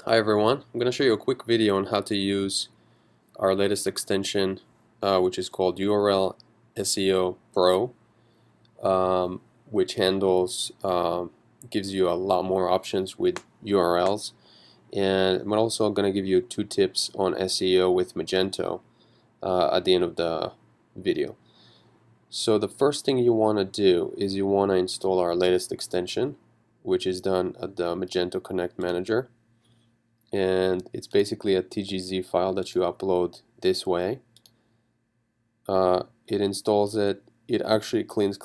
Hi everyone, I'm going to show you a quick video on how to use our latest extension which is called URL SEO Pro, which gives you a lot more options with URLs, and I'm also going to give you 2 tips on SEO with Magento at the end of the video. So the first thing you want to do is you want to install our latest extension, which is done at the Magento Connect Manager. And it's basically a TGZ file that you upload this way. It installs it. It actually cleans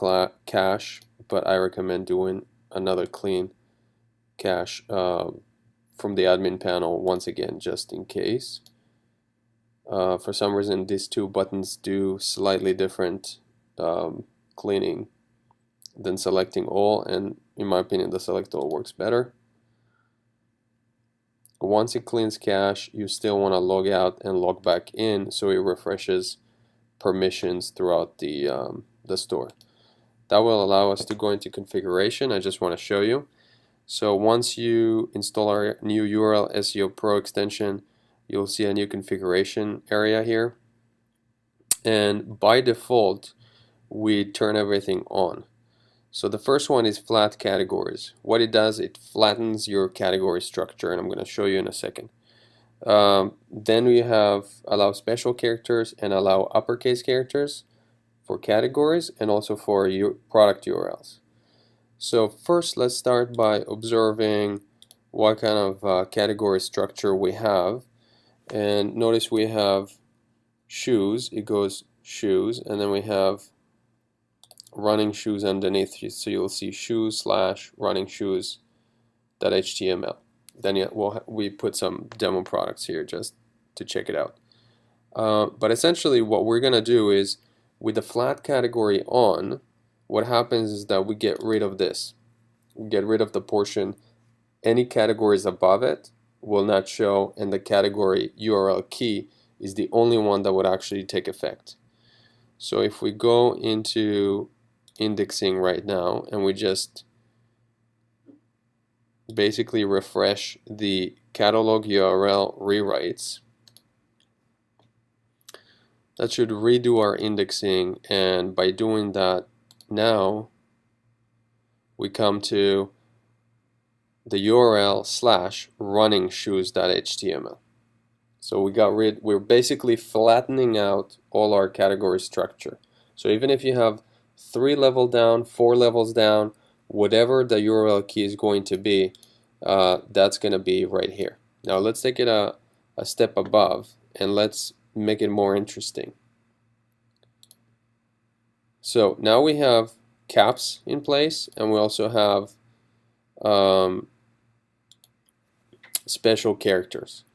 cache, but I recommend doing another clean cache from the admin panel once again, just in case. For some reason, these 2 buttons do slightly different cleaning than selecting all, and in my opinion, the select all works better. Once it cleans cache, you still want to log out and log back in so it refreshes permissions throughout the store. That will allow us to go into configuration. I just want to show you. So once you install our new URL SEO Pro extension, you'll see a new configuration area here. And by default, we turn everything on. So the first one is flat categories. What it does, it flattens your category structure, and I'm going to show you in a second. Then we have allow special characters and allow uppercase characters for categories and also for your product URLs. So first, let's start by observing what kind of category structure we have. And notice we have shoes, it goes shoes, and then we have running shoes underneath, so you'll see shoes/running shoes.html. Then we put some demo products here just to check it out. But essentially what we're gonna do is, with the flat category on, what happens is that we get rid of this. We get rid of the portion. Any categories above it will not show, and the category URL key is the only one that would actually take effect. So if we go into indexing right now and we just basically refresh the catalog URL rewrites, that should redo our indexing, and by doing that now we come to the URL/running shoes.html. So we're basically flattening out all our category structure. So even if you have 3 levels down, 4 levels down, whatever the URL key is going to be, that's going to be right here. Now let's take it a step above and let's make it more interesting. So now we have caps in place, and we also have special characters.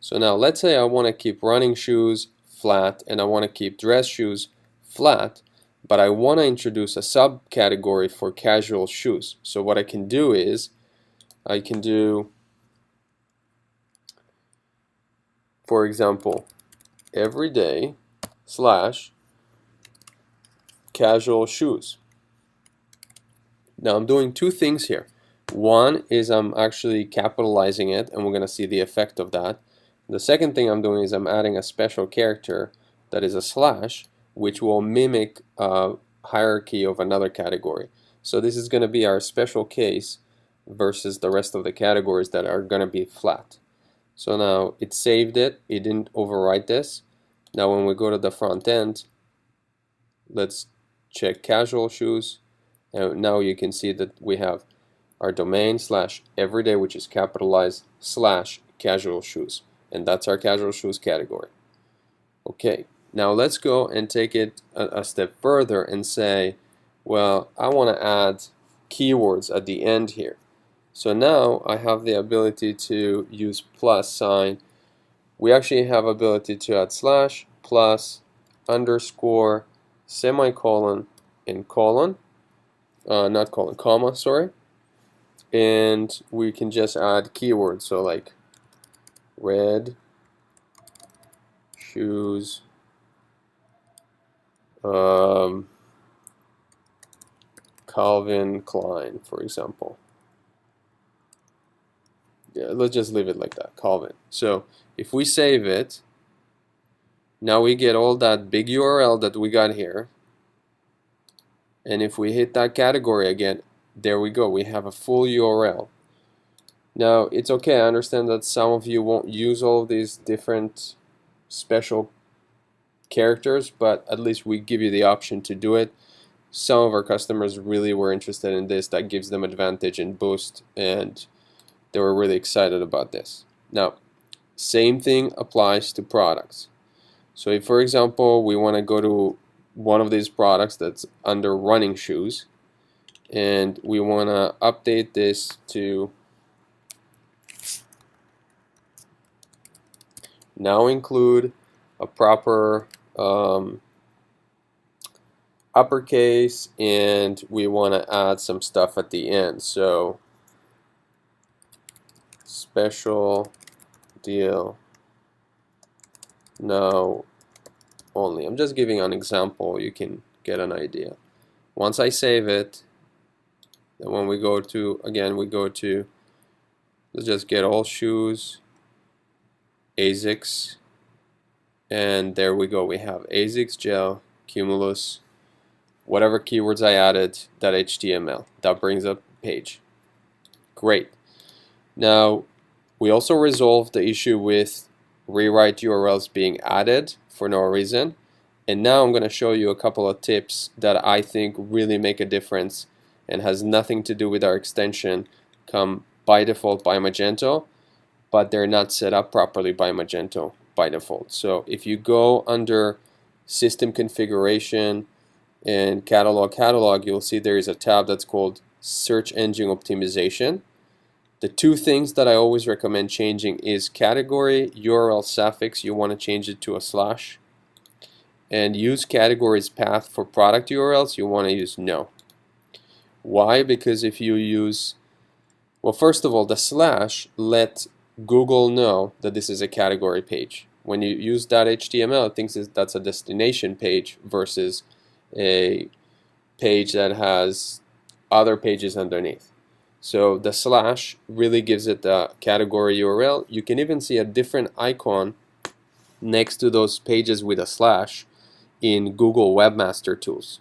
So now let's say I want to keep running shoes flat and I want to keep dress shoes flat, but I want to introduce a subcategory for casual shoes. So what I can do is I can do, for example, everyday / casual shoes. Now I'm doing 2 things here. One is I'm actually capitalizing it, and we're going to see the effect of that. The second thing I'm doing is I'm adding a special character that is a slash, which will mimic a hierarchy of another category. So this is going to be our special case versus the rest of the categories that are going to be flat. So now it saved it, it didn't overwrite this. Now when we go to the front end, let's check casual shoes, and now you can see that we have our domain /everyday, which is capitalized, /casual shoes, and that's our casual shoes category. Okay, now let's go and take it a step further and say, well, I want to add keywords at the end here. So now I have the ability to use plus sign. We actually have ability to add slash, plus, underscore, semicolon, and colon, not colon, comma, sorry. And we can just add keywords, so like red shoes, Calvin Klein, for example. let's just leave it like that, Calvin. So if we save it, now we get all that big URL that we got here, and if we hit that category again, there we go, we have a full URL. Now it's okay, I understand that some of you won't use all of these different special characters, but at least we give you the option to do it. Some of our customers really were interested in this. That gives them advantage and boost, and they were really excited about this. Now, same thing applies to products. So if, for example, we want to go to one of these products that's under running shoes, and we want to update this to now include a proper uppercase, and we want to add some stuff at the end. So special deal now only. I'm just giving an example, you can get an idea. Once I save it, then when we go to, again, we go to, let's just get all shoes, ASICS, and there we go, we have ASICS gel, Cumulus, whatever keywords I added, that HTML, that brings up page. Great. Now we also resolved the issue with rewrite URLs being added for no reason, and now I'm going to show you a couple of tips that I think really make a difference and has nothing to do with our extension, come by default by Magento, but they're not set up properly by Magento by default. So if you go under system configuration and catalog, you'll see there is a tab that's called search engine optimization. The two things that I always recommend changing is category URL suffix, you want to change it to a slash, and use categories path for product URLs, you want to use no. Why? Because if you use, well, first of all, the slash let Google know that this is a category page. When you use .html, it thinks that's a destination page versus a page that has other pages underneath. So the slash really gives it the category URL. You can even see a different icon next to those pages with a slash in Google Webmaster Tools.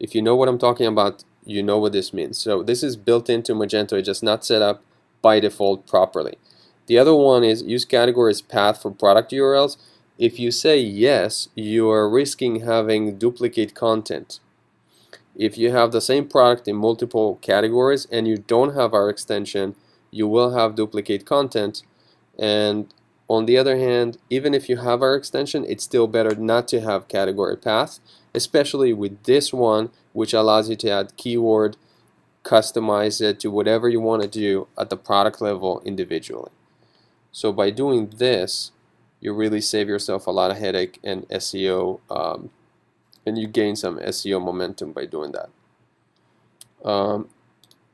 If you know what I'm talking about, you know what this means. So this is built into Magento, it's just not set up by default properly. The other one is use categories path for product URLs. If you say yes, you are risking having duplicate content. If you have the same product in multiple categories and you don't have our extension, you will have duplicate content. And on the other hand, even if you have our extension, it's still better not to have category path, especially with this one, which allows you to add keyword, customize it to whatever you want to do at the product level individually. So by doing this, you really save yourself a lot of headache and SEO, and you gain some SEO momentum by doing that.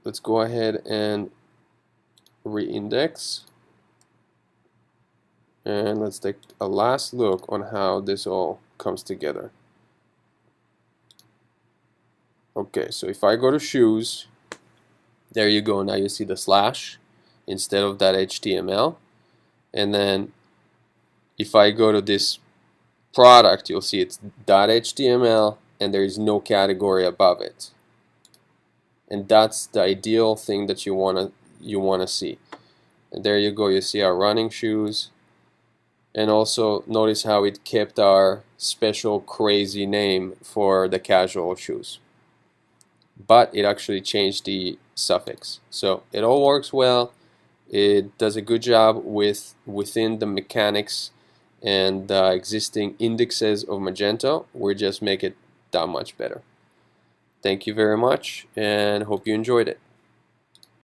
Let's go ahead and reindex, and let's take a last look on how this all comes together. Okay, so if I go to shoes, there you go, now you see the slash instead of that HTML. And then if I go to this product, you'll see it's .html and there is no category above it. And that's the ideal thing that you wanna see. And there you go, you see our running shoes. And also notice how it kept our special crazy name for the casual shoes. But it actually changed the suffix. So it all works well. It does a good job within the mechanics and the existing indexes of Magento. We just make it that much better. Thank you very much and hope you enjoyed it.